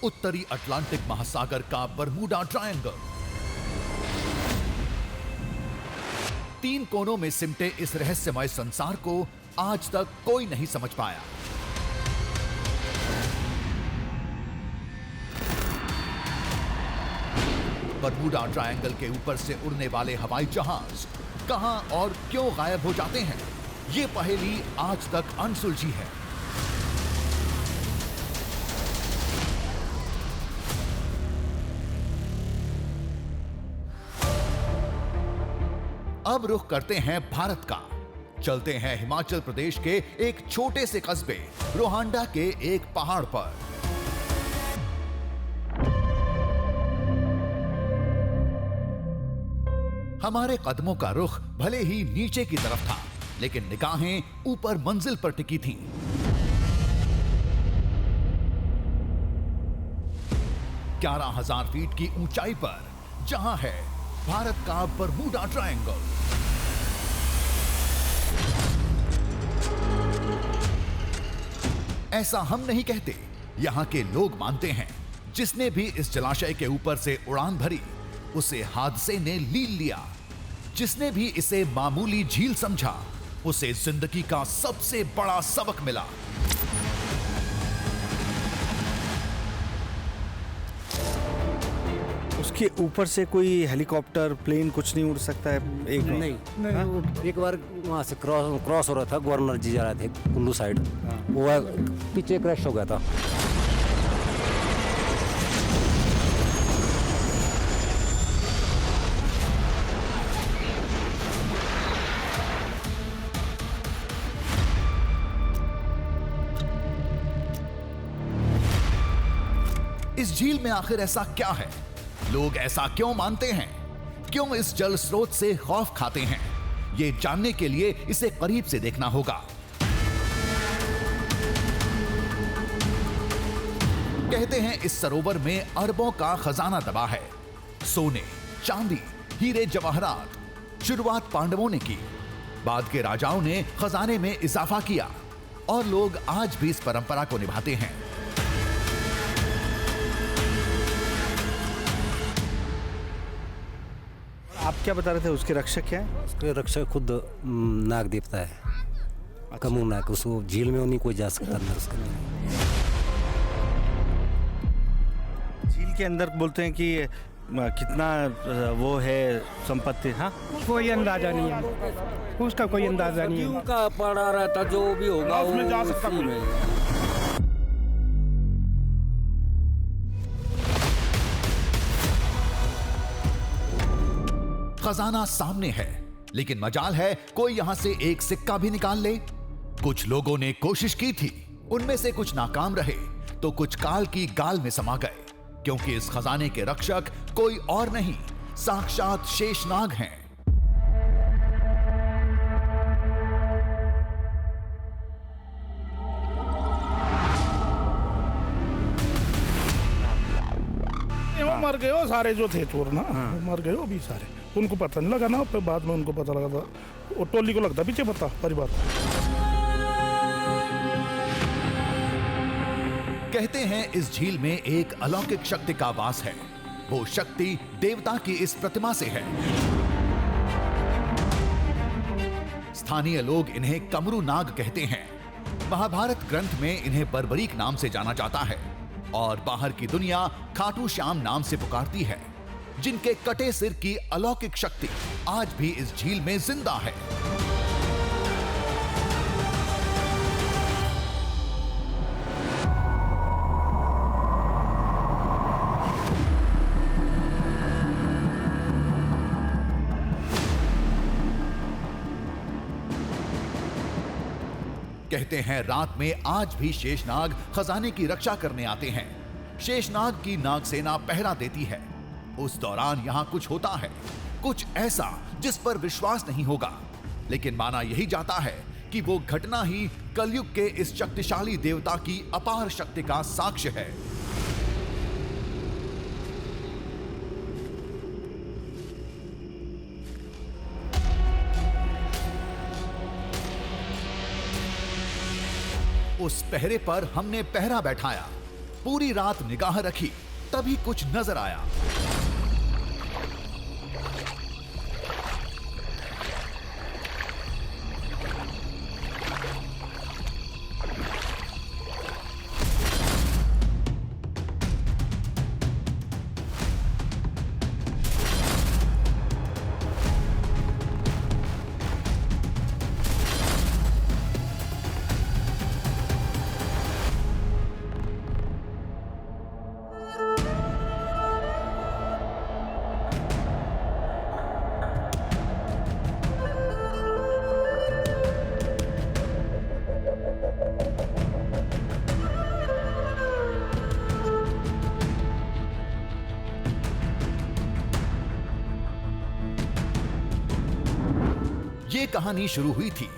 उत्तरी अटलांटिक महासागर का बरमूडा ट्रायंगल। 3 कोनों में सिमटे इस रहस्यमय संसार को आज तक कोई नहीं समझ पाया। बरमूडा ट्रायंगल के ऊपर से उड़ने वाले हवाई जहाज कहां और क्यों गायब हो जाते हैं, ये पहेली आज तक अनसुलझी है। अब रुख करते हैं भारत का। चलते हैं हिमाचल प्रदेश के एक छोटे से कस्बे रोहांडा के एक पहाड़ पर। हमारे कदमों का रुख भले ही नीचे की तरफ था, लेकिन निगाहें ऊपर मंजिल पर टिकी थीं। ग्यारह 11,000 फीट की ऊंचाई पर जहां है भारत का बरमूडा ट्रायंगल। ऐसा हम नहीं कहते, यहां के लोग मानते हैं। जिसने भी इस जलाशय के ऊपर से उड़ान भरी, उसे हादसे ने लील लिया। जिसने भी इसे मामूली झील समझा, उसे जिंदगी का सबसे बड़ा सबक मिला। उसके ऊपर से कोई हेलीकॉप्टर प्लेन कुछ नहीं उड़ सकता है? एक नहीं। एक बार वहाँ से क्रॉस हो रहा था, गवर्नर जी जा रहे थे कुल्लू साइड, वो पीछे क्रैश हो गया था। इस झील में आखिर ऐसा क्या है? लोग ऐसा क्यों मानते हैं? क्यों इस जल स्रोत से खौफ खाते हैं? ये जानने के लिए इसे करीब से देखना होगा। कहते हैं इस सरोवर में अरबों का खजाना दबा है। सोने, चांदी, हीरे जवाहरात। शुरुआत पांडवों ने की, बाद के राजाओं ने खजाने में इजाफा किया और लोग आज भी इस परंपरा को निभाते हैं। आप क्या बता रहे थे, उसके रक्षक क्या है? उसके रक्षक खुद नाग देवता है, कमू नाग। उसको झील में नहीं कोई जा सकता अंदर उसके अंदर। झील के अंदर बोलते हैं कि कितना वो है संपत्ति। हाँ, कोई अंदाजा नहीं है, उसका कोई अंदाजा नहीं है। उनका पड़ा रहता, जो भी होगा उसमें जा सकता उसी में। खजाना सामने है, लेकिन मजाल है कोई यहां से एक सिक्का भी निकाल ले। कुछ लोगों ने कोशिश की थी, उनमें से कुछ नाकाम रहे तो कुछ काल की गाल में समा गए, क्योंकि इस खजाने के रक्षक कोई और नहीं, साक्षात शेषनाग हैं। वो मर गए हो सारे जो थे चोर ना। वो मर गए हो अभी सारे, उनको पता नहीं लगा ना। फिर बाद में उनको पता लगा था, वो टोली को लगता पीछे पता परिवार। कहते हैं इस झील में एक अलौकिक शक्ति का वास है। वो शक्ति देवता की इस प्रतिमा से है। स्थानीय लोग इन्हें कमरू नाग कहते हैं। महाभारत ग्रंथ में इन्हें बर्बरीक नाम से जाना जाता है और बाहर की दुनिया खाटू श्याम नाम से पुकारती है, जिनके कटे सिर की अलौकिक शक्ति आज भी इस झील में जिंदा है। कहते हैं रात में आज भी शेषनाग खजाने की रक्षा करने आते हैं। शेषनाग की नाग सेना पहरा देती है। उस दौरान यहां कुछ होता है, कुछ ऐसा जिस पर विश्वास नहीं होगा, लेकिन माना यही जाता है कि वो घटना ही कलयुग के इस शक्तिशाली देवता की अपार शक्ति का साक्ष्य है। उस पहरे पर हमने पहरा बैठाया। पूरी रात निगाह रखी, तभी कुछ नजर आया। ये कहानी शुरू हुई थी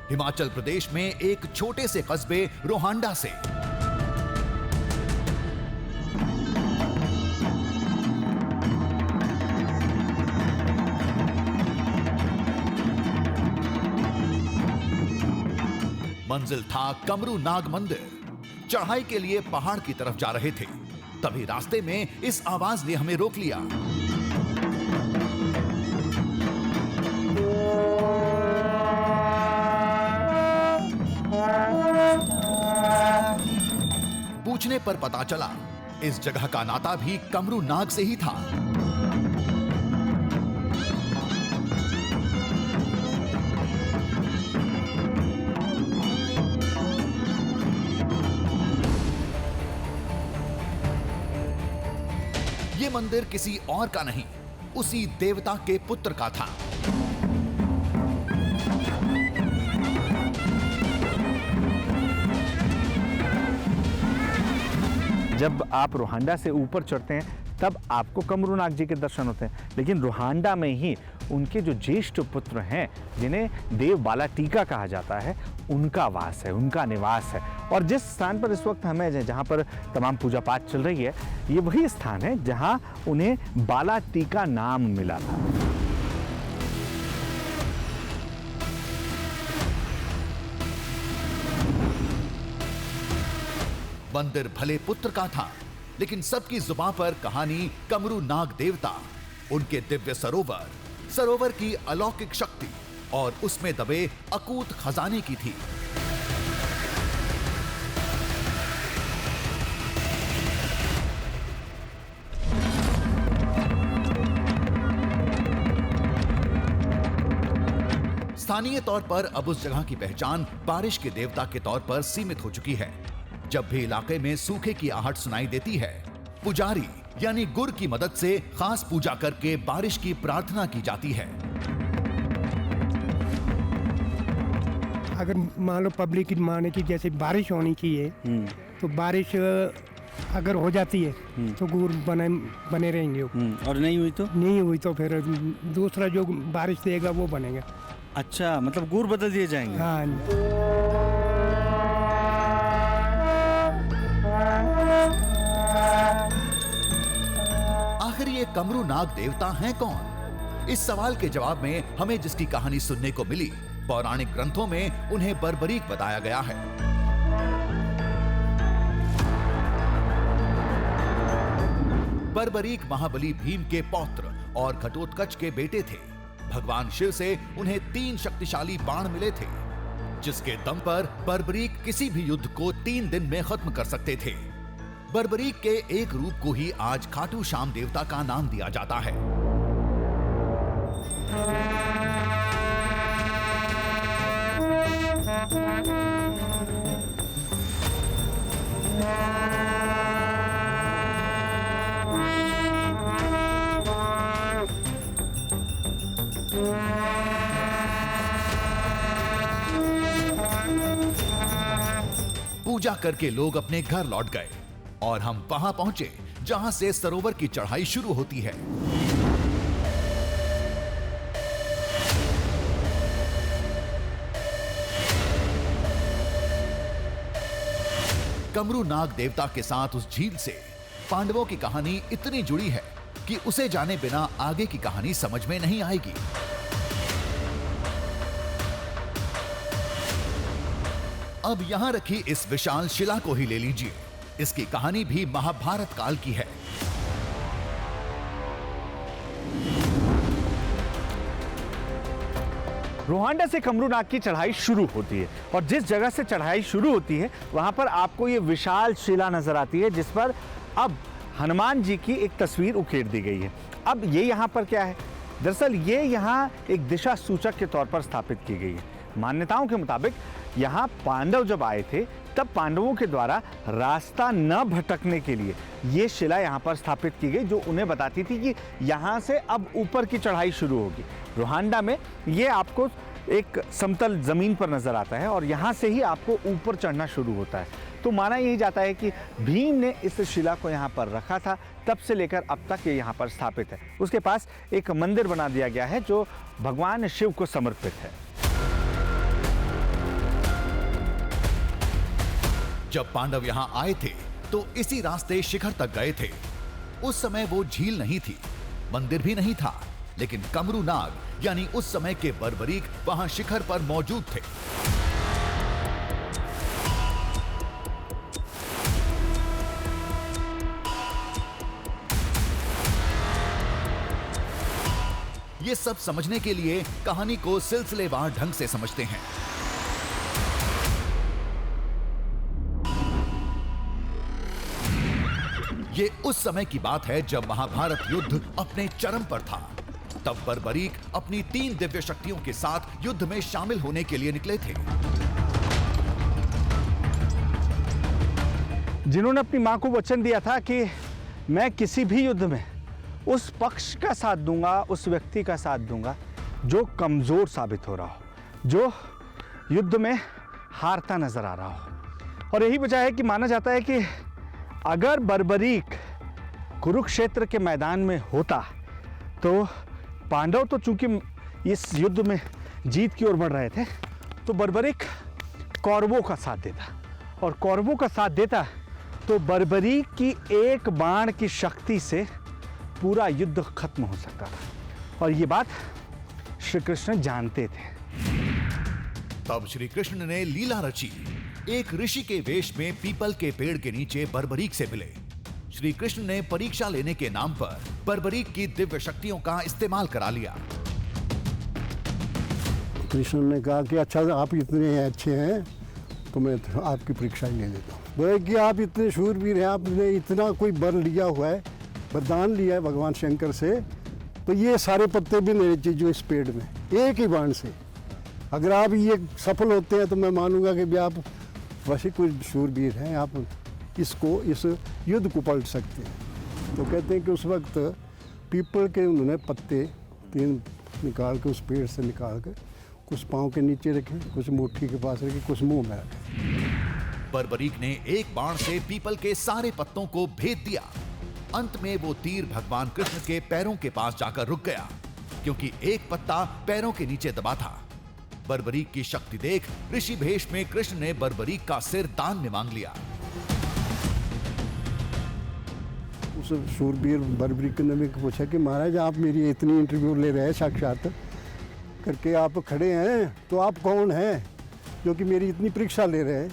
हिमाचल प्रदेश में एक छोटे से कस्बे रोहांडा से। मंजिल था कमरू नाग मंदिर। चढ़ाई के लिए पहाड़ की तरफ जा रहे थे, तभी रास्ते में इस आवाज ने हमें रोक लिया। पूछने पर पता चला इस जगह का नाता भी कमरू नाग से ही था। ये मंदिर किसी और का नहीं, उसी देवता के पुत्र का था। जब आप रोहांडा से ऊपर चढ़ते हैं तब आपको कमरू नाग जी के दर्शन होते हैं, लेकिन रोहांडा में ही उनके जो ज्येष्ठ पुत्र हैं, जिन्हें देव बाला टीका कहा जाता है, उनका वास है, उनका निवास है। और जिस स्थान पर इस वक्त हमें, जहाँ पर तमाम पूजा पाठ चल रही है, ये वही स्थान है जहाँ उन्हें बाला टीका नाम मिला था। मंदिर भले पुत्र का था, लेकिन सबकी जुबान पर कहानी कमरू नाग देवता, उनके दिव्य सरोवर, सरोवर की अलौकिक शक्ति और उसमें दबे अकूत खजाने की थी। स्थानीय तौर पर अब उस जगह की पहचान बारिश के देवता के तौर पर सीमित हो चुकी है। जब भी इलाके में सूखे की आहट सुनाई देती है, पुजारी यानी गुर की मदद से खास पूजा करके बारिश की प्रार्थना की जाती है। अगर मान लो पब्लिक की माने की जैसे बारिश होनी चाहिए, तो बारिश अगर हो जाती है तो गुड़ बने रहेंगे। और नहीं हुई तो फिर दूसरा जो बारिश देगा वो बनेगा। अच्छा, मतलब गुड़ बदल दिए जाएंगे। हाँ। आखिर ये कमरू नाग देवता हैं कौन? इस सवाल के जवाब में हमें जिसकी कहानी सुनने को मिली, पौराणिक ग्रंथों में उन्हें बर्बरीक बताया गया है। बर्बरीक महाबली भीम के पौत्र और घटोत्कच के बेटे थे। भगवान शिव से उन्हें 3 शक्तिशाली बाण मिले थे, जिसके दम पर बर्बरीक किसी भी युद्ध को 3 दिन में खत्म कर सकते थे। बर्बरीक के एक रूप को ही आज खाटू श्याम देवता का नाम दिया जाता है। पूजा करके लोग अपने घर लौट गए और हम वहां पहुंचे जहां से सरोवर की चढ़ाई शुरू होती है। कमरू नाग देवता के साथ उस झील से पांडवों की कहानी इतनी जुड़ी है कि उसे जाने बिना आगे की कहानी समझ में नहीं आएगी। अब यहां रखी इस विशाल शिला को ही ले लीजिए। इसकी कहानी भी महाभारत काल की है। रोहांडा से कमरूनाग की चढ़ाई शुरू होती है और जिस जगह से चढ़ाई शुरू होती है वहां पर आपको ये विशाल शिला नजर आती है जिस पर अब हनुमान जी की एक तस्वीर उकेर दी गई है। अब ये यहाँ पर क्या है? दरअसल ये यहाँ एक दिशा सूचक के तौर पर स्थापित की गई है। मान्यताओं के मुताबिक यहाँ पांडव जब आए थे तब पांडवों के द्वारा रास्ता न भटकने के लिए ये शिला यहाँ पर स्थापित की गई, जो उन्हें बताती थी कि यहाँ से अब ऊपर की चढ़ाई शुरू होगी। रोहांडा में ये आपको एक समतल जमीन पर नजर आता है और यहाँ से ही आपको ऊपर चढ़ना शुरू होता है। तो माना यही जाता है कि भीम ने इस शिला को यहाँ पर रखा था, तब से लेकर अब तक ये यहाँ पर स्थापित है। उसके पास एक मंदिर बना दिया गया है जो भगवान शिव को समर्पित है। जब पांडव यहाँ आए थे तो इसी रास्ते शिखर तक गए थे। उस समय वो झील नहीं थी, मंदिर भी नहीं था, लेकिन कमरूनाग यानी उस समय के बर्बरीक वहां शिखर पर मौजूद थे। ये सब समझने के लिए कहानी को सिलसिलेवार ढंग से समझते हैं। ये उस समय की बात है जब महाभारत युद्ध अपने चरम पर था। तब बर्बरीक अपनी 3 दिव्य शक्तियों के साथ युद्ध में शामिल होने के लिए निकले थे। जिन्होंने अपनी मां को वचन दिया था कि मैं किसी भी युद्ध में उस पक्ष का साथ दूंगा, उस व्यक्ति का साथ दूंगा जो कमजोर साबित हो रहा हो, जो युद्ध में हारता नजर आ रहा हो। और यही वजह है कि माना जाता है कि अगर बर्बरीक कुरुक्षेत्र के मैदान में होता तो पांडव तो चूंकि इस युद्ध में जीत की ओर बढ़ रहे थे, तो बर्बरीक कौरवों का साथ देता, और कौरवों का साथ देता तो बर्बरीक की एक बाण की शक्ति से पूरा युद्ध खत्म हो सकता था। और ये बात श्री कृष्ण जानते थे। तब श्री कृष्ण ने लीला रची। एक ऋषि के वेश में पीपल के पेड़ के नीचे बर्बरीक से मिले। श्री कृष्ण ने परीक्षा लेने के नाम पर बर्बरीक की दिव्य शक्तियों का इस्तेमाल करा लिया। कृष्ण ने कहा कि अच्छा आप इतने अच्छे हैं तो मैं आपकी परीक्षा ही ले लेता हूँ। बोले कि आप इतने शूरवीर हैं, आपने इतना कोई वर लिया हुआ है, वरदान लिया है भगवान शंकर से, तो ये सारे पत्ते भी नहीं चाहिए इस पेड़ में एक ही बाण से। अगर आप ये सफल होते हैं तो मैं मानूंगा कि भी आप वैसे कोई शूरवीर हैं, आप इस युद्ध को पलट सकते हैं। तो कहते हैं कि उस वक्त पीपल के उन्होंने पत्ते 3 निकाल के उस पेड़ से निकाल कर कुछ पाँव के नीचे रखे, कुछ मुट्ठी के पास रखे, कुछ मुंह में रखे। बर्बरीक ने एक बाण से पीपल के सारे पत्तों को भेद दिया। अंत में वो तीर भगवान कृष्ण के पैरों के पास जाकर रुक गया, क्योंकि एक पत्ता पैरों के नीचे दबा था। बर्बरीक की शक्ति देख ऋषि भेष में कृष्ण ने बर्बरीक का सिर दान में मांग लिया। उस शूरवीर बर्बरीक ने भी पूछा कि महाराज आप मेरी इतनी इंटरव्यू ले रहे हैं, साक्षात करके आप खड़े हैं, तो आप कौन हैं जो कि मेरी इतनी परीक्षा ले रहे हैं?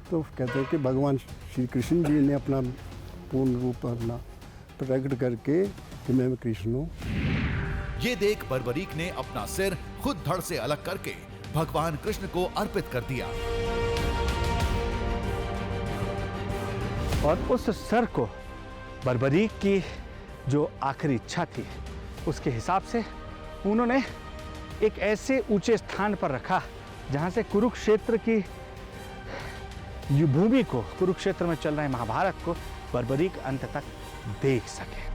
तो कहते हैं कि भगवान श्री कृष्ण जी ने अपना पूर्ण रूप अपना प्रकट करके कि मैं कृष्ण हूँ। ये देख बर्बरीक ने अपना सिर खुद धड़ से अलग करके भगवान कृष्ण को अर्पित कर दिया। और उस सर को बर्बरीक की जो आखिरी इच्छा थी उसके हिसाब से उन्होंने एक ऐसे ऊंचे स्थान पर रखा जहां से कुरुक्षेत्र की भूमि को, कुरुक्षेत्र में चल रहे महाभारत को बर्बरीक अंत तक देख सके।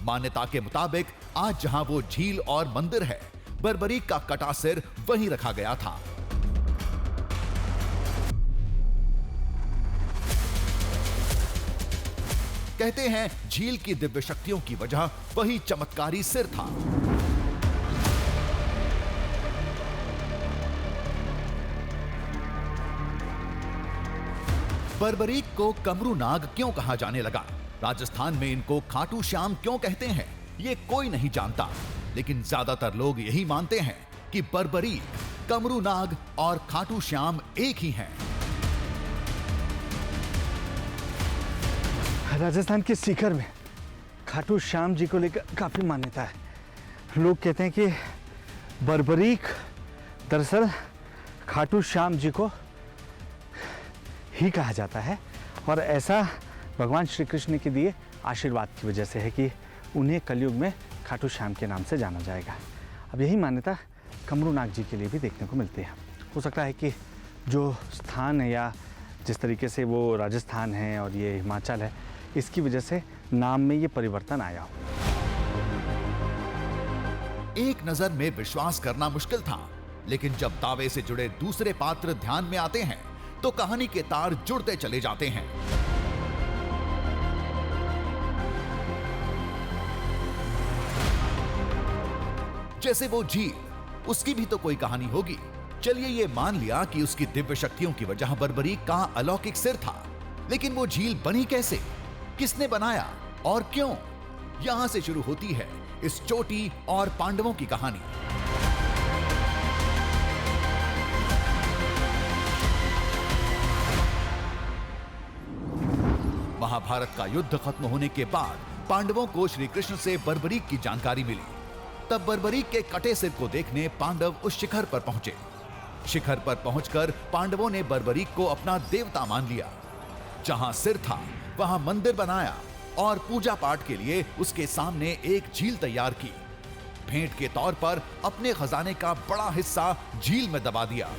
मान्यता के मुताबिक आज जहां वो झील और मंदिर है, बर्बरीक का कटा सिर वहीं रखा गया था। कहते हैं झील की दिव्य शक्तियों की वजह वही चमत्कारी सिर था। बर्बरीक को कमरूनाग क्यों कहा जाने लगा? राजस्थान में इनको खाटू श्याम क्यों कहते हैं? ये कोई नहीं जानता, लेकिन ज्यादातर लोग यही मानते हैं कि बर्बरीक, कमरू नाग और खाटू श्याम एक ही हैं। राजस्थान के सीकर में खाटू श्याम जी को लेकर काफ़ी मान्यता है। लोग कहते हैं कि बर्बरीक दरअसल खाटू श्याम जी को ही कहा जाता है और ऐसा भगवान श्री कृष्ण के दिए आशीर्वाद की वजह से है कि उन्हें कलयुग में खाटू श्याम के नाम से जाना जाएगा। अब यही मान्यता कमरू नाग जी के लिए भी देखने को मिलती है। हो सकता है कि जो स्थान है या जिस तरीके से वो राजस्थान है और ये हिमाचल है, इसकी वजह से नाम में ये परिवर्तन आया हो। एक नजर में विश्वास करना मुश्किल था, लेकिन जब दावे से जुड़े दूसरे पात्र ध्यान में आते हैं तो कहानी के तार जुड़ते चले जाते हैं। जैसे वो झील, उसकी भी तो कोई कहानी होगी। चलिए ये मान लिया कि उसकी दिव्य शक्तियों की वजह बर्बरीक का अलौकिक सिर था, लेकिन वो झील बनी कैसे, किसने बनाया और क्यों? यहां से शुरू होती है इस चोटी और पांडवों की कहानी। महाभारत का युद्ध खत्म होने के बाद पांडवों को श्री कृष्ण से बर्बरीक की जानकारी मिली। तब बर्बरीक के कटे सिर को देखने पांडव उस शिखर पर पहुंचे। शिखर पर पहुंचकर पांडवों ने बर्बरीक को अपना देवता मान लिया। जहां सिर था वहां मंदिर बनाया और पूजा पाठ के लिए उसके सामने एक झील तैयार की। भेंट के तौर पर अपने खजाने का बड़ा हिस्सा झील में दबा दिया।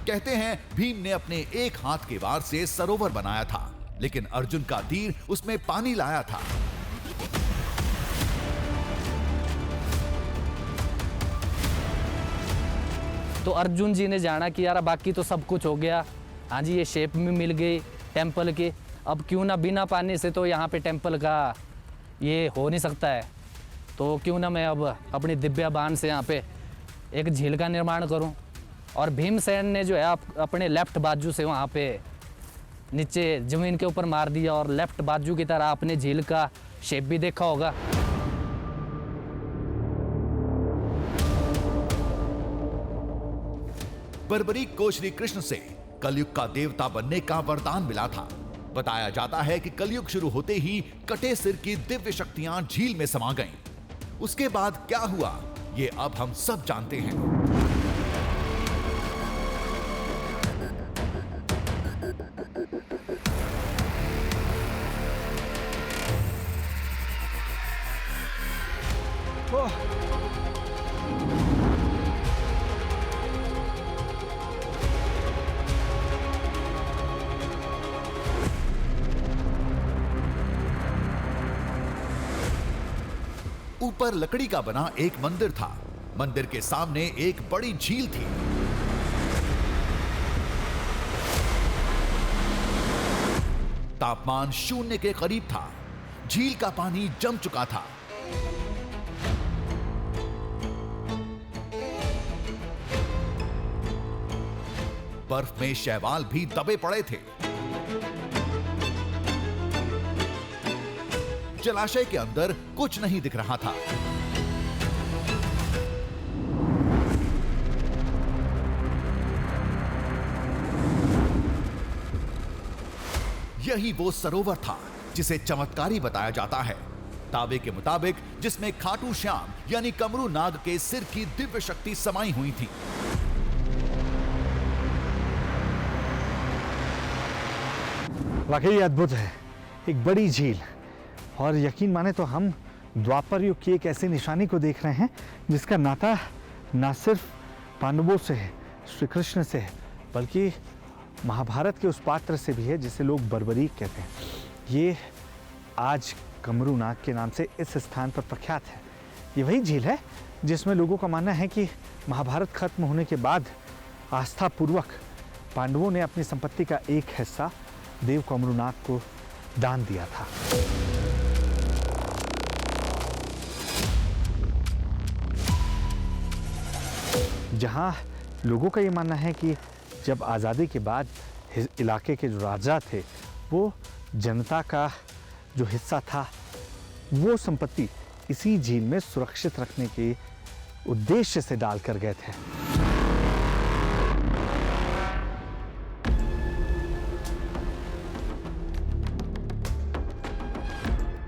कहते हैं भीम ने अपने एक हाथ के वार से सरोवर बनाया था, लेकिन अर्जुन का तीर उसमें पानी लाया था। तो अर्जुन जी ने जाना कि यार बाकी तो सब कुछ हो गया, हाँ जी ये शेप में मिल गई टेम्पल के, अब क्यों ना बिना पानी से तो यहाँ पे टेम्पल का ये हो नहीं सकता है, तो क्यों ना मैं अब अपनी दिव्य बाण से यहाँ पे एक झील का निर्माण करूँ। और भीमसेन ने जो है अपने लेफ्ट बाजू से वहाँ पे नीचे जमीन के ऊपर मार दिया और लेफ्ट बाजू की तरह आपने झील का शेप भी देखा होगा। बर्बरीक को श्री कृष्ण से कलयुग का देवता बनने का वरदान मिला था। बताया जाता है कि कलयुग शुरू होते ही कटे सिर की दिव्य शक्तियां झील में समा गईं। उसके बाद क्या हुआ, ये अब हम सब जानते हैं। ऊपर लकड़ी का बना एक मंदिर था। मंदिर के सामने एक बड़ी झील थी। तापमान 0 के करीब था। झील का पानी जम चुका था। बर्फ में शैवाल भी दबे पड़े थे। जलाशय के अंदर कुछ नहीं दिख रहा था। यही वो सरोवर था जिसे चमत्कारी बताया जाता है। दावे के मुताबिक जिसमें खाटू श्याम यानी कमरू नाग के सिर की दिव्य शक्ति समाई हुई थी। वाकई अद्भुत है, एक बड़ी झील। और यकीन माने तो हम द्वापर युग की एक ऐसी निशानी को देख रहे हैं जिसका नाता न सिर्फ पांडवों से है, श्री कृष्ण से है, बल्कि महाभारत के उस पात्र से भी है जिसे लोग बर्बरीक कहते हैं। ये आज कमरू नाग के नाम से इस स्थान पर प्रख्यात है। ये वही झील है जिसमें लोगों का मानना है कि महाभारत खत्म होने के बाद आस्थापूर्वक पांडवों ने अपनी संपत्ति का एक हिस्सा देव कमरू नाग को दान दिया था। जहां लोगों का ये मानना है कि जब आज़ादी के बाद इलाके के जो राजा थे वो जनता का जो हिस्सा था वो संपत्ति इसी झील में सुरक्षित रखने के उद्देश्य से डालकर गए थे।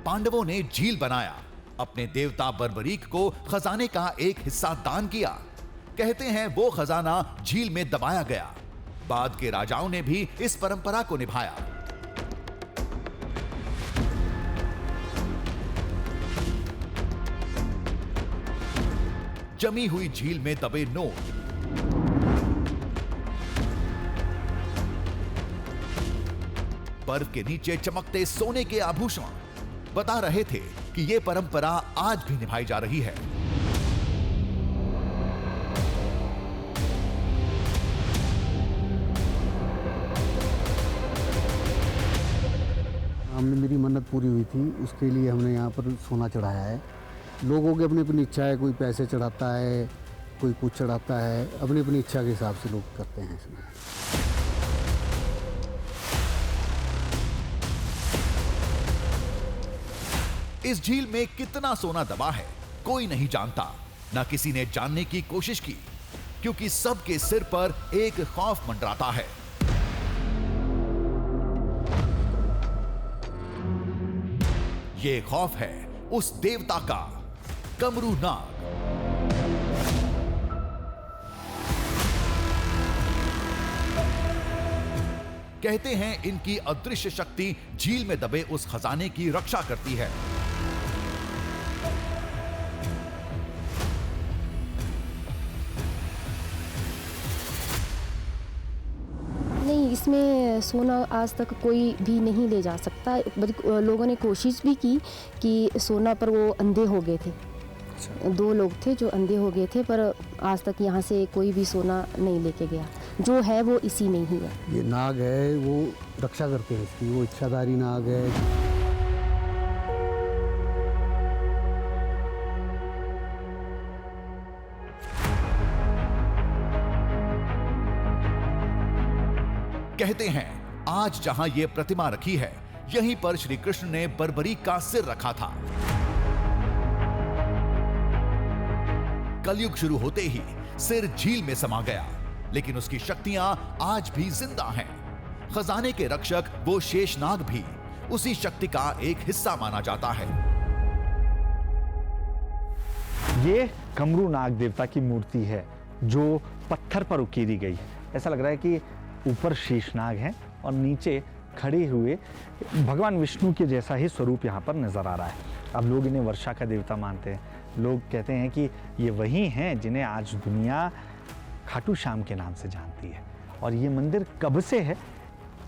पांडवों ने झील बनाया, अपने देवता बर्बरीक को खजाने का एक हिस्सा दान किया। कहते हैं वो खजाना झील में दबाया गया। बाद के राजाओं ने भी इस परंपरा को निभाया। जमी हुई झील में दबे नोट, बर्फ के नीचे चमकते सोने के आभूषण बता रहे थे कि यह परंपरा आज भी निभाई जा रही है। हमने मेरी मन्नत पूरी हुई थी, उसके लिए हमने यहाँ पर सोना चढ़ाया है। लोगों की अपनी अपनी इच्छा है, कोई पैसे चढ़ाता है, कोई कुछ चढ़ाता है, अपनी अपनी इच्छा के हिसाब से लोग करते हैं इसमें। इस झील में कितना सोना दबा है कोई नहीं जानता, न किसी ने जानने की कोशिश की, क्योंकि सबके सिर पर एक खौफ मंडराता है। ये खौफ है उस देवता का, कमरू नाग। कहते हैं इनकी अदृश्य शक्ति झील में दबे उस खजाने की रक्षा करती है। नहीं, इसमें सोना आज तक कोई भी नहीं ले जा सकता। लोगों ने कोशिश भी की कि सोना पर वो अंधे हो गए थे। 2 लोग थे जो अंधे हो गए थे, पर आज तक यहाँ से कोई भी सोना नहीं लेके गया। जो है वो इसी में ही है। ये नाग है, वो रक्षा करते हैं इसकी, वो इच्छाधारी नाग है। कहते हैं आज जहां ये प्रतिमा रखी है, यहीं पर श्री कृष्ण ने बर्बरीक का सिर रखा था। कलयुग शुरू होते ही सिर झील में समा गया, लेकिन उसकी शक्तियां आज भी जिंदा हैं। खजाने के रक्षक वो शेषनाग भी उसी शक्ति का एक हिस्सा माना जाता है। ये कमरू नाग देवता की मूर्ति है जो पत्थर पर उकेरी गई है। ऐसा लग रहा है कि ऊपर शेषनाग है और नीचे खड़े हुए भगवान विष्णु के जैसा ही स्वरूप यहाँ पर नजर आ रहा है। अब लोग इन्हें वर्षा का देवता मानते हैं। लोग कहते हैं कि ये वही हैं जिन्हें आज दुनिया खाटू श्याम के नाम से जानती है। और ये मंदिर कब से है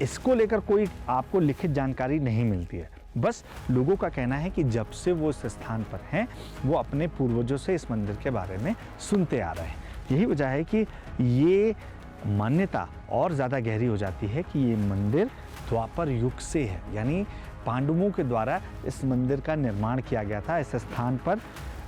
इसको लेकर कोई आपको लिखित जानकारी नहीं मिलती है। बस लोगों का कहना है कि जब से वो इस स्थान पर हैं वो अपने पूर्वजों से इस मंदिर के बारे में सुनते आ रहे हैं। यही वजह है कि ये मान्यता और ज़्यादा गहरी हो जाती है कि ये मंदिर द्वापर युग से है, यानी पांडवों के द्वारा इस मंदिर का निर्माण किया गया था। इस स्थान पर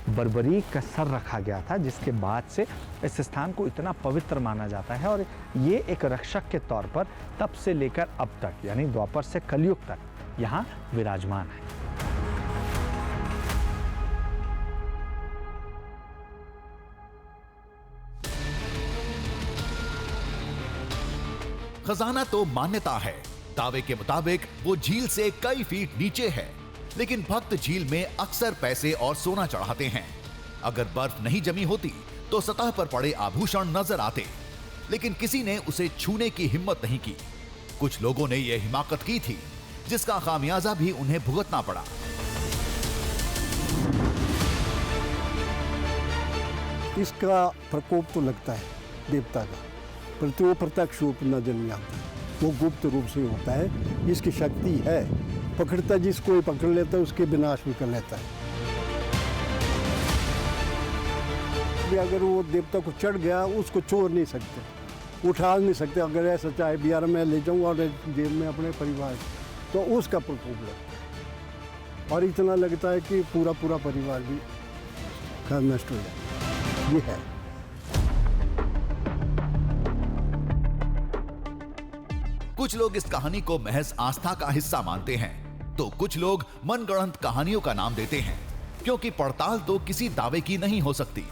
बर्बरीक का सर रखा गया था, जिसके बाद से इस स्थान को इतना पवित्र माना जाता है और ये एक रक्षक के तौर पर तब से लेकर अब तक, यानी द्वापर से कलयुग तक यहाँ विराजमान है। खजाना तो मान्यता है, दावे के मुताबिक वो झील से कई फीट नीचे है, लेकिन भक्त झील में अक्सर पैसे और सोना चढ़ाते हैं। अगर बर्फ नहीं जमी होती तो सतह पर पड़े आभूषण नजर आते, लेकिन किसी ने उसे छूने की हिम्मत नहीं की। कुछ लोगों ने यह हिमाकत की थी, जिसका खामियाजा भी उन्हें भुगतना पड़ा। इसका प्रकोप तो लगता है देवता का, परंतु वो प्रत्यक्ष रूप नजर नहीं आता, वो गुप्त रूप से होता है। इसकी शक्ति है, पकड़ता जिसको ही पकड़ लेता है उसके विनाश भी कर लेता है। अगर वो देवता को चढ़ गया उसको छोड़ नहीं सकते, उठा नहीं सकते। अगर ऐसा चाहे बिहार में ले जाऊँ और जेल में अपने परिवार, तो उसका प्रकोप लगता है और इतना लगता है कि पूरा पूरा परिवार भी नष्ट हो जाए। ये है। कुछ लोग इस कहानी को महज आस्था का हिस्सा मानते हैं, तो कुछ लोग मनगढ़ंत कहानियों का नाम देते हैं, क्योंकि पड़ताल तो किसी दावे की नहीं हो सकती।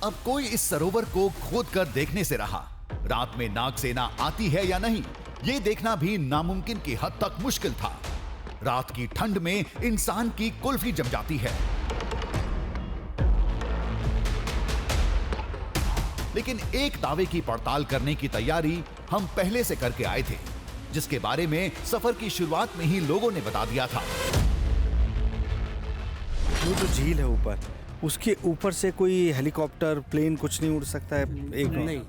अब कोई इस सरोवर को खोदकर देखने से रहा। रात में नागसेना आती है या नहीं, ये देखना भी नामुमकिन की हद तक मुश्किल था। रात की ठंड में इंसान की कुल्फी जम जाती है। लेकिन एक दावे की पड़ताल करने की तैयारी हम पहले से करके आए थे, जिसके बारे में सफर की शुरुआत में ही लोगों ने बता दिया था। वो जो झील है ऊपर, उसके ऊपर से कोई हेलीकॉप्टर प्लेन कुछ नहीं उड़ सकता है? नहीं,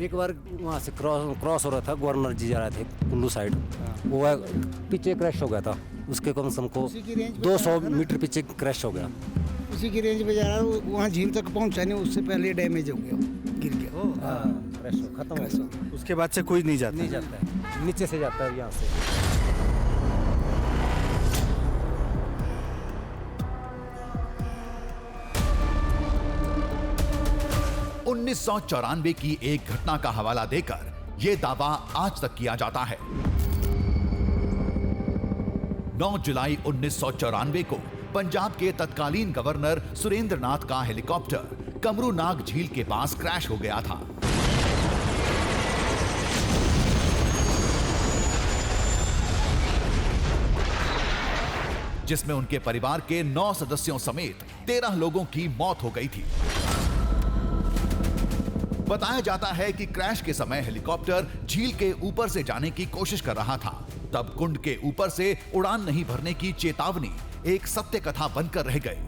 एक बार वहाँ से क्रॉस हो रहा था, गवर्नर जी जा रहे थे कुल्लू साइड, वो पीछे क्रैश हो गया था। उसके कम से कम को 200 मीटर पीछे क्रैश हो गया। उसी की रेंज पे जा रहा है, वहाँ झील तक पहुँचा नहीं, उससे पहले डैमेज हो गया, गिर गया, क्रैश खत्म हो गया। उसके बाद से कोई नहीं जाता? नहीं जाता है, नीचे से जाता है यहाँ से। 1994 की एक घटना का हवाला देकर यह दावा आज तक किया जाता है। 9 जुलाई 1994 को पंजाब के तत्कालीन गवर्नर सुरेंद्र नाथ का हेलीकॉप्टर कमरूनाग झील के पास क्रैश हो गया था। जिसमें उनके परिवार के 9 सदस्यों समेत 13 लोगों की मौत हो गई थी। बताया जाता है कि क्रैश के समय हेलीकॉप्टर झील के ऊपर से जाने की कोशिश कर रहा था। तब कुंड के ऊपर से उड़ान नहीं भरने की चेतावनी एक सत्य कथा बनकर रह गई।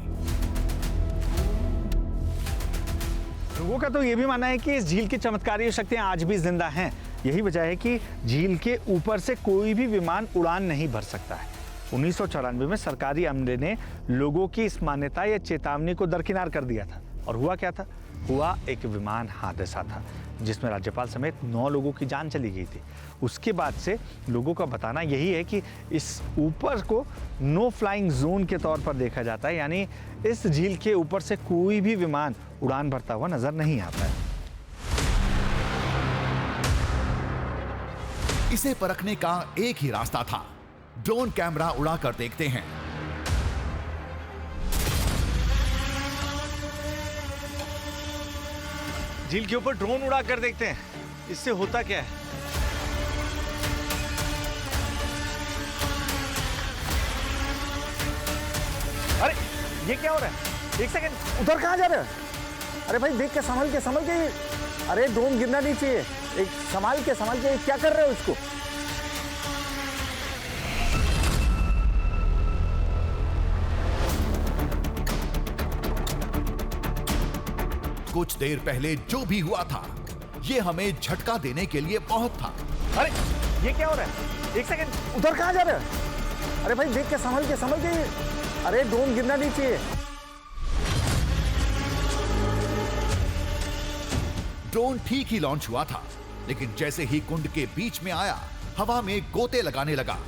लोगों का तो यह भी मानना है कि इस झील की चमत्कारी शक्तियां आज भी जिंदा हैं। यही वजह है कि झील के ऊपर से कोई भी विमान उड़ान नहीं भर सकता है। 1994 में सरकारी अमले ने लोगों की इस मान्यता या चेतावनी को दरकिनार कर दिया था। और हुआ क्या था? हुआ एक विमान हादसा था, जिसमें राज्यपाल समेत 9 लोगों की जान चली गई थी। उसके बाद से लोगों का बताना यही है कि इस ऊपर को नो फ्लाइंग जोन के तौर पर देखा जाता है, यानी इस झील के ऊपर से कोई भी विमान उड़ान भरता हुआ नजर नहीं आता है। इसे परखने का एक ही रास्ता था, ड्रोन कैमरा उड़ाकर देखते हैं। झील के ऊपर ड्रोन उड़ा कर देखते हैं, इससे होता क्या है। अरे ये क्या हो रहा है? एक सेकंड, उधर कहां जा रहे हो? अरे भाई देख के संभल के। अरे ड्रोन गिरना नहीं चाहिए, एक संभाल के क्या कर रहे हो इसको? कुछ देर पहले जो भी हुआ था, ये हमें झटका देने के लिए बहुत था। अरे ये क्या हो रहा है? एक सेकंड, उधर कहां जा रहे हो? अरे भाई देख के संभल के। अरे ड्रोन गिरना नहीं चाहिए। ड्रोन ठीक ही लॉन्च हुआ था, लेकिन जैसे ही कुंड के बीच में आया, हवा में गोते लगाने लगा।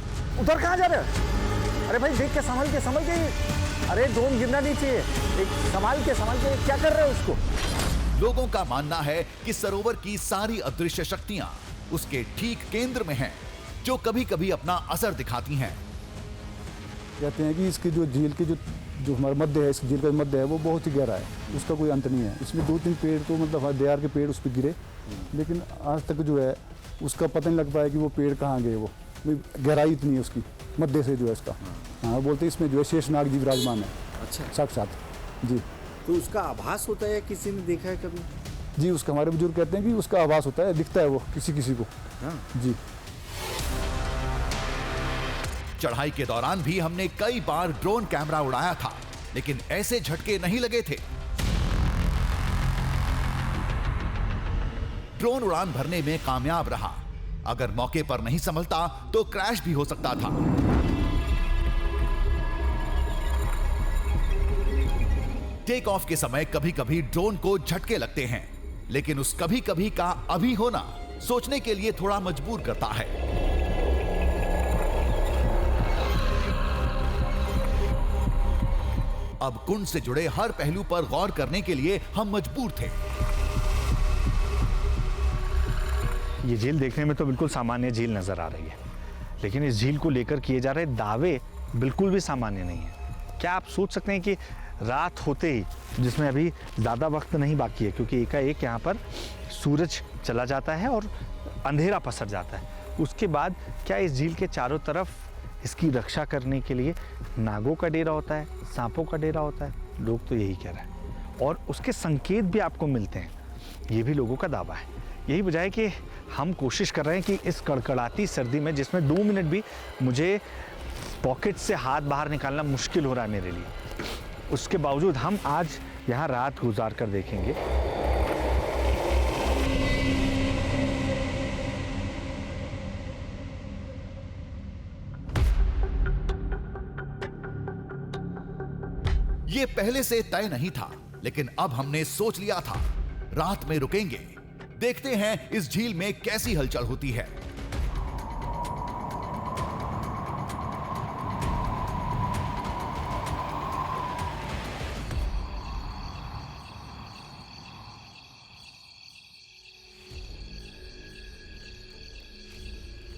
उधर कहां जा रहे हो? अरे भाई देख के संभल के। अरे ड्रोन गिरना नहीं चाहिए, एक संभाल के क्या कर रहे हो इसको? लोगों का मानना है कि सरोवर की सारी अदृश्य शक्तियां उसके ठीक केंद्र में हैं, जो कभी कभी अपना असर दिखाती हैं। कहते हैं कि इसकी जो झील की जो हमारा मध्य है, इस झील का मध्य है, वो बहुत ही गहरा है, उसका कोई अंत नहीं है। इसमें 2-3 पेड़ तो मतलब देहार के पेड़ उस पर गिरे, लेकिन आज तक जो है उसका पता नहीं लग पाया कि वो पेड़ कहाँ गए। वो गहराई इतनी है उसकी, मध्य से जो है इसका। हाँ, बोलते हैं इसमें जो है शेषनाग जी विराजमान है। अच्छा, साक्षात जी। तो उसका आभास होता है, किसी ने देखा है कभी? जी, उसका हमारे बुजुर्ग कहते हैं कि उसका आभास होता है, दिखता है वो किसी को। हाँ। जी। चढ़ाई के दौरान भी हमने कई बार ड्रोन कैमरा उड़ाया था, लेकिन ऐसे झटके नहीं लगे थे। ड्रोन उड़ान भरने में कामयाब रहा। अगर मौके पर नहीं संभलता तो क्रैश भी हो सकता था। टेक ऑफ के समय कभी कभी ड्रोन को झटके लगते हैं, लेकिन उस कभी कभी का अभी होना सोचने के लिए थोड़ा मजबूर करता है। अब कुंड से जुड़े हर पहलू पर गौर करने के लिए हम मजबूर थे। ये झील देखने में तो बिल्कुल सामान्य झील नज़र आ रही है, लेकिन इस झील को लेकर किए जा रहे दावे बिल्कुल भी सामान्य नहीं है। क्या आप सोच सकते हैं कि रात होते ही, जिसमें अभी ज़्यादा वक्त नहीं बाकी है क्योंकि एकाएक यहाँ पर सूरज चला जाता है और अंधेरा पसर जाता है, उसके बाद क्या इस झील के चारों तरफ इसकी रक्षा करने के लिए नागों का डेरा होता है, सांपों का डेरा होता है? लोग तो यही कह रहे हैं और उसके संकेत भी आपको मिलते हैं, ये भी लोगों का दावा है। यही वजह है कि हम कोशिश कर रहे हैं कि इस कड़कड़ाती सर्दी में, जिसमें 2 मिनट भी मुझे पॉकेट से हाथ बाहर निकालना मुश्किल हो रहा है मेरे लिए, उसके बावजूद हम आज यहाँ रात गुजार कर देखेंगे। ये पहले से तय नहीं था, लेकिन अब हमने सोच लिया था रात में रुकेंगे, देखते हैं इस झील में कैसी हलचल होती है।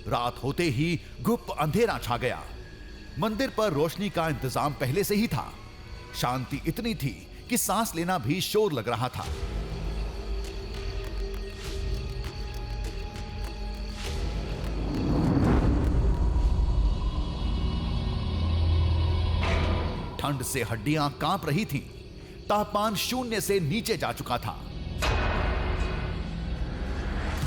रात होते ही गुप्त अंधेरा छा गया। मंदिर पर रोशनी का इंतजाम पहले से ही था। शांति इतनी थी कि सांस लेना भी शोर लग रहा था। ठंड से हड्डियां कांप रही थीं। तापमान 0 से नीचे जा चुका था।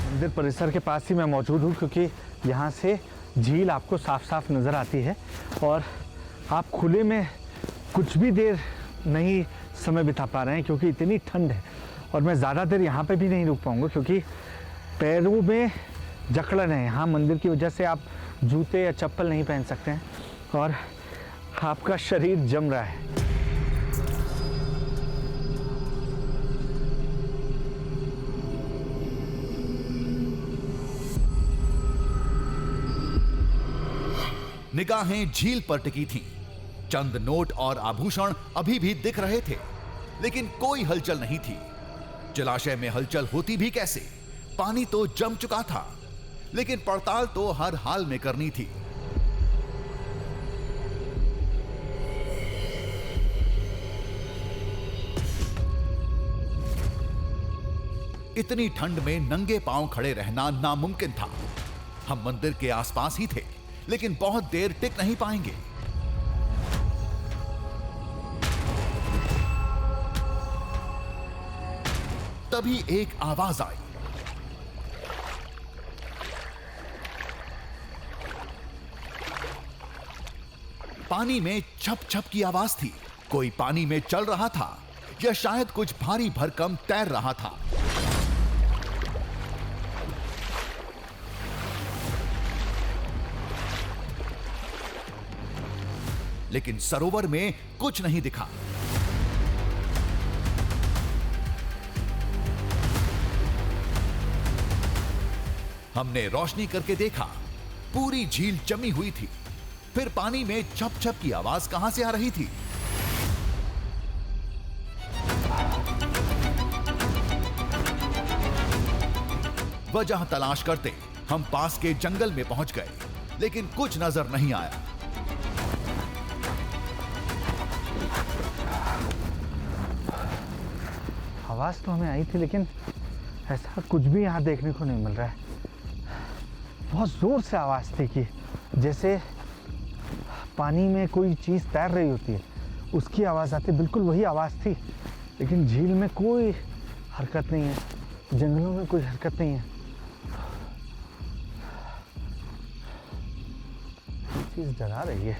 मंदिर परिसर के पास ही मैं मौजूद हूँ क्योंकि यहाँ से झील आपको साफ साफ नज़र आती है और आप खुले में कुछ भी देर नहीं समय बिता पा रहे हैं क्योंकि इतनी ठंड है। और मैं ज़्यादा देर यहाँ पे भी नहीं रुक पाऊँगा क्योंकि पैरों में जकड़न है। यहाँ मंदिर की वजह से आप जूते या चप्पल नहीं पहन सकते हैं और आपका शरीर जम रहा है। निगाहें झील पर टिकी थीं। चंद नोट और आभूषण अभी भी दिख रहे थे, लेकिन कोई हलचल नहीं थी। जलाशय में हलचल होती भी कैसे? पानी तो जम चुका था, लेकिन पड़ताल तो हर हाल में करनी थी। इतनी ठंड में नंगे पांव खड़े रहना नामुमकिन था। हम मंदिर के आसपास ही थे, लेकिन बहुत देर टिक नहीं पाएंगे। तभी एक आवाज आई। पानी में छप छप की आवाज थी। कोई पानी में चल रहा था या शायद कुछ भारी भरकम तैर रहा था। लेकिन सरोवर में कुछ नहीं दिखा। हमने रोशनी करके देखा, पूरी झील जमी हुई थी। फिर पानी में छप छप की आवाज कहां से आ रही थी? वजह तलाश करते हम पास के जंगल में पहुंच गए, लेकिन कुछ नजर नहीं आया। आवाज़ तो हमें आई थी, लेकिन ऐसा कुछ भी यहाँ देखने को नहीं मिल रहा है। बहुत ज़ोर से आवाज़ थी कि जैसे पानी में कोई चीज़ तैर रही होती है, उसकी आवाज़ आती, बिल्कुल वही आवाज़ थी। लेकिन झील में कोई हरकत नहीं है, जंगलों में कोई हरकत नहीं है। चीज़ डरा रही है।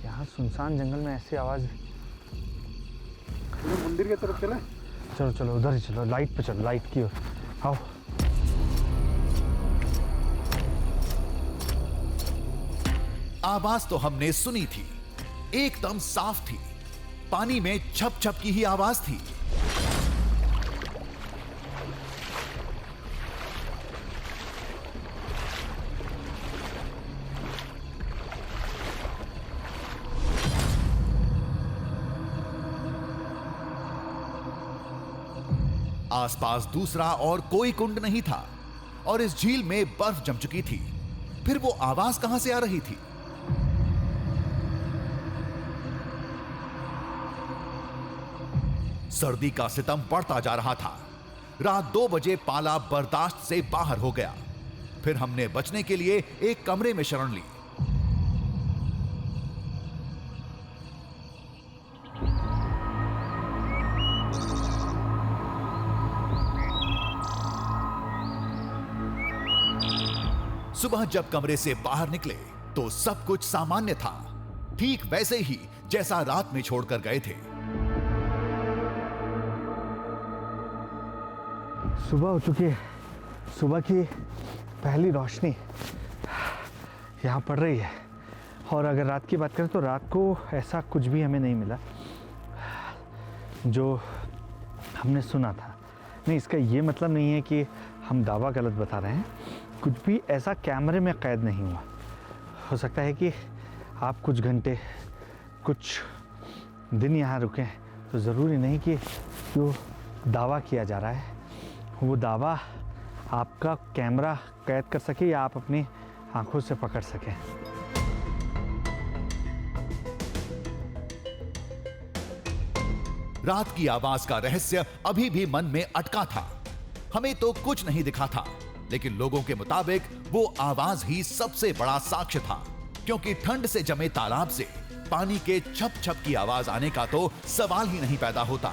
यहाँ सुनसान जंगल में ऐसी आवाज़। मंदिर की तरफ चले? चलो चलो उधर ही चलो, लाइट पे चलो, लाइट की ओर आओ। आवाज तो हमने सुनी थी, एकदम साफ थी। पानी में छप छप की ही आवाज थी। आसपास दूसरा और कोई कुंड नहीं था और इस झील में बर्फ जम चुकी थी। फिर वो आवाज कहां से आ रही थी? सर्दी का सितम बढ़ता जा रहा था। रात 2 बजे पाला बर्दाश्त से बाहर हो गया। फिर हमने बचने के लिए एक कमरे में शरण ली। सुबह जब कमरे से बाहर निकले तो सब कुछ सामान्य था, ठीक वैसे ही जैसा रात में छोड़कर गए थे। सुबह हो चुकी है। सुबह की पहली रोशनी यहाँ पड़ रही है। और अगर रात की बात करें तो रात को ऐसा कुछ भी हमें नहीं मिला जो हमने सुना था। नहीं, इसका ये मतलब नहीं है कि हम दावा गलत बता रहे हैं। कुछ भी ऐसा कैमरे में कैद नहीं हुआ। हो सकता है कि आप कुछ घंटे, कुछ दिन यहाँ रुकें, तो ज़रूरी नहीं कि जो दावा किया जा रहा है वो दावा आपका कैमरा कैद कर सके या आप अपनी आंखों से पकड़ सकें। रात की आवाज का रहस्य अभी भी मन में अटका था। हमें तो कुछ नहीं दिखा था, लेकिन लोगों के मुताबिक वो आवाज ही सबसे बड़ा साक्ष्य था, क्योंकि ठंड से जमे तालाब से पानी के छप छप की आवाज आने का तो सवाल ही नहीं पैदा होता।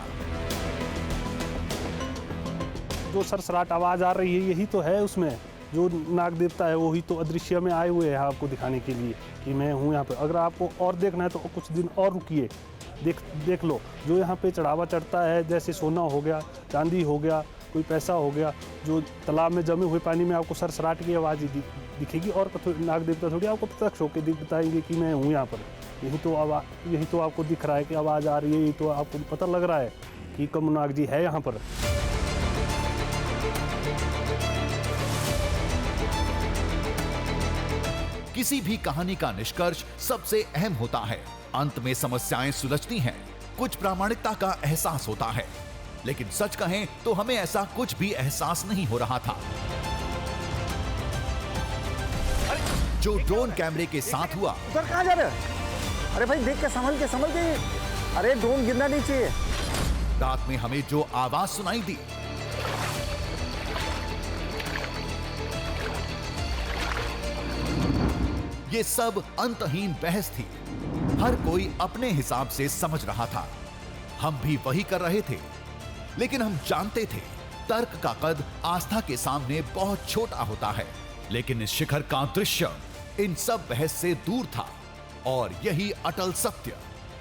जो सरसराट आवाज आ रही है यही तो है उसमें। जो नाग देवता है वही तो अदृश्य में आए हुए हैं आपको दिखाने के लिए कि मैं हूँ यहाँ पे। अगर आपको और देखना है तो कुछ दिन और रुकिए, देख लो। जो यहाँ पे चढ़ावा चढ़ता है, जैसे सोना हो गया, चांदी हो गया, कोई पैसा हो गया, जो तालाब में जमे हुए पानी में आपको सरसराट की आवाज़ ही दिखेगी। और नाग देवता थोड़ी आपको प्रत्यक्ष होकर बताएंगे कि मैं हूँ यहाँ पर। यही तो आपको दिख रहा है कि आवाज़ आ रही है। यही तो आपको पता लग रहा है कि कमरुनाग जी है यहाँ पर। किसी भी कहानी का निष्कर्ष सबसे अहम होता है। अंत में समस्याएं सुलझती हैं, कुछ प्रामाणिकता का एहसास होता है। लेकिन सच कहें तो हमें ऐसा कुछ भी एहसास नहीं हो रहा था। जो ड्रोन कैमरे के साथ हुआ, उधर कहां जा रहे हो? अरे भाई देख के संभल के। अरे ड्रोन गिरना नहीं चाहिए। रात में हमें जो आवाज सुनाई दी, ये सब अंतहीन बहस थी। हर कोई अपने हिसाब से समझ रहा था। हम भी वही कर रहे थे, लेकिन हम जानते थे तर्क का कद आस्था के सामने बहुत छोटा होता है। लेकिन इस शिखर का दृश्य इन सब बहस से दूर था और यही अटल सत्य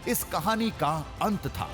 इस कहानी का अंत था।